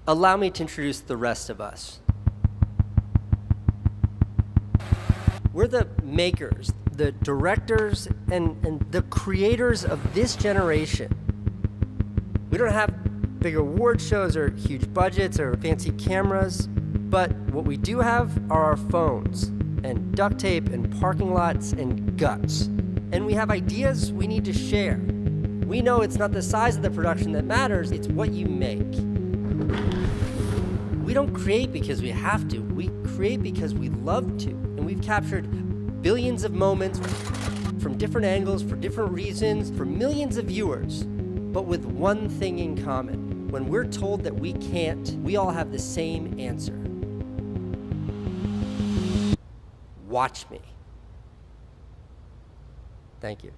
Allow me to introduce the rest of us. We're the makers, the directors, and the creators of this generation. We don't have big award shows or huge budgets or fancy cameras, but what we do have are our phones and duct tape and parking lots and guts. And we have ideas we need to share. We know it's not the size of the production that matters, it's what you make. We don't create because we have to, we create because we love to. And we've captured billions of moments from different angles, for different reasons, for millions of viewers, but with one thing in common. When we're told that we can't, we all have the same answer. Watch me. Thank you.